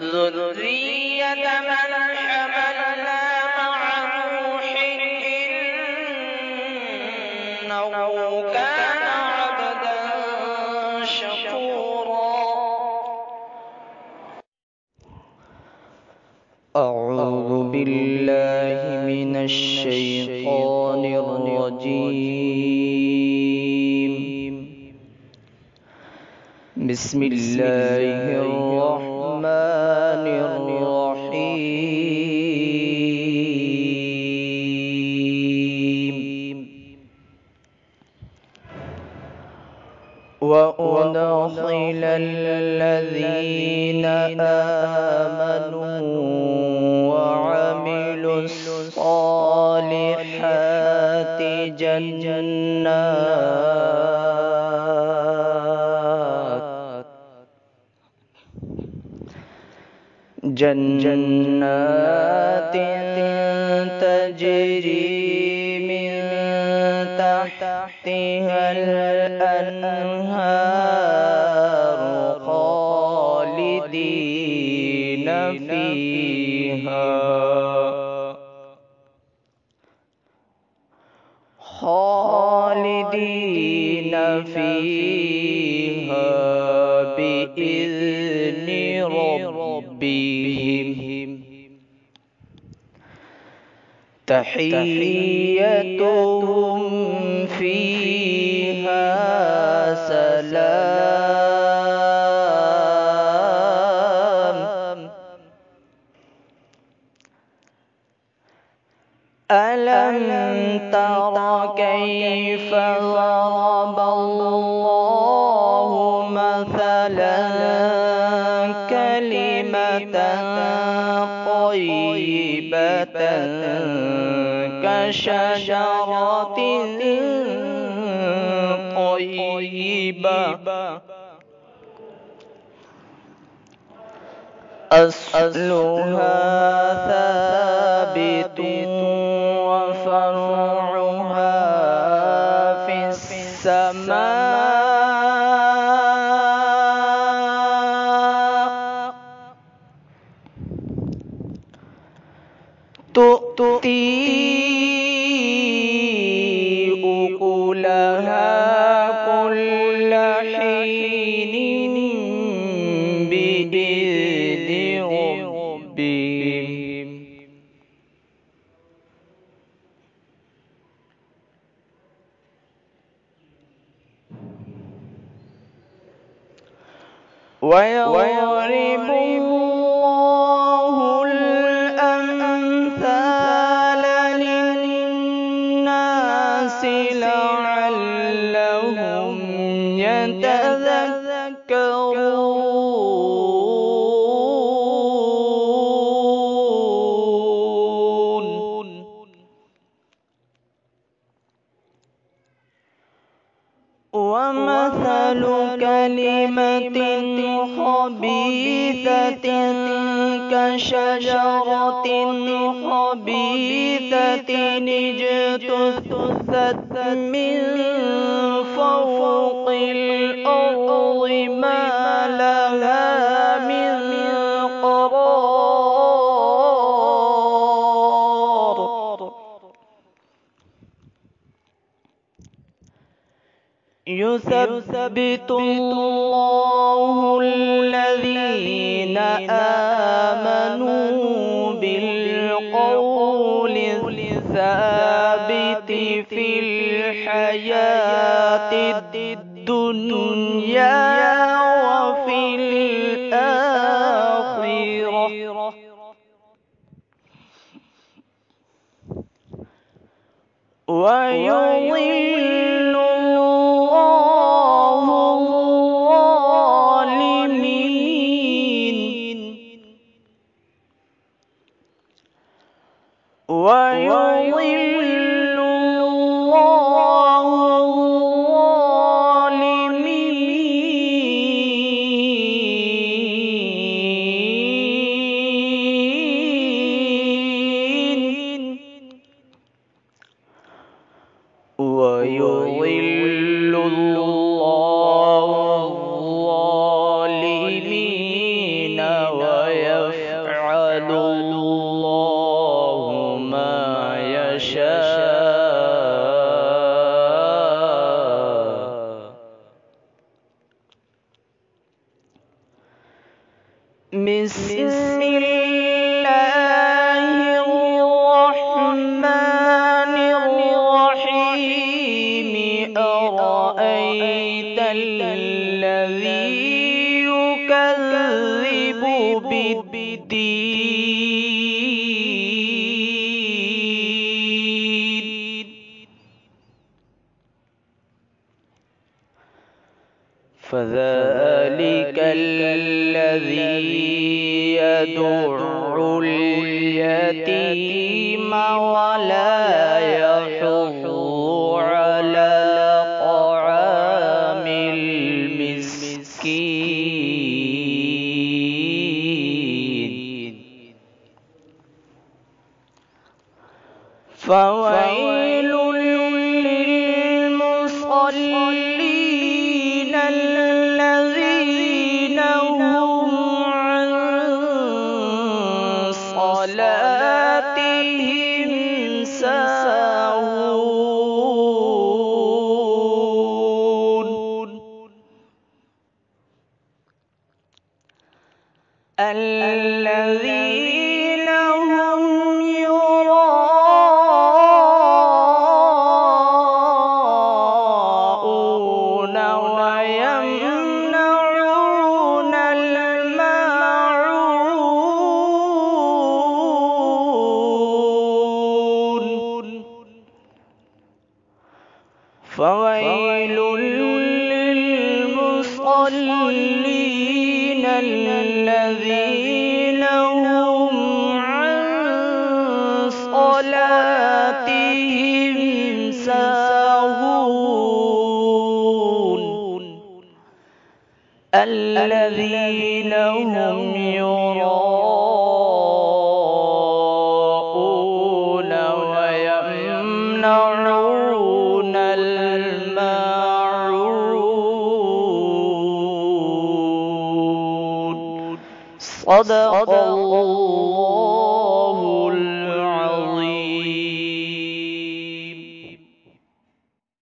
ذرية من حملنا مع نوح إنه كان عبدا شكورا. أعوذ بالله من الشيطان الرجيم. بسم الله الرحمن الرحيم. وأدخل الذين آمنوا وعملوا الصالحات جنات تجري من تحتها الأنهار خالدين فيها بإذن ربهم تحيتهم فيها سلام. ألم تر كيف ضرب الله مثلا كلمة طيبة كشجرة طيبة أصلها ثابت وفرعها في السماء تؤتي أكلها كل حين بإذن ربهم ويضرب الله الأمثال للناس لعلهم يتذكرون. ومثل كلمة خبيثة كشجرة خبيثة اجتثت من فوق الأرض ما لها من قرار. يثبت الله الذين آمنوا بالقول الثابت في الحياة الدنيا وفي الآخرة ويضل الله الظالمين ويضل الله الظالمين ويضل الله الظالمين ويفعل الله ما يشاء. بسم الله الرحمن الرحيم. أرأيت الذي يكذب بالدين. فذلك الذي يدع اليتيم ولا يحض على طعام المسكين. فويل للمصلين الذين هم عن صلاتهم ساهون. الذين هم يراءون ويمنعون الماعون. فويل للمصلين الذين هم عن صلاتهم ساهون. الذين هم يراءون ويمنعون الماعون. صدق الله.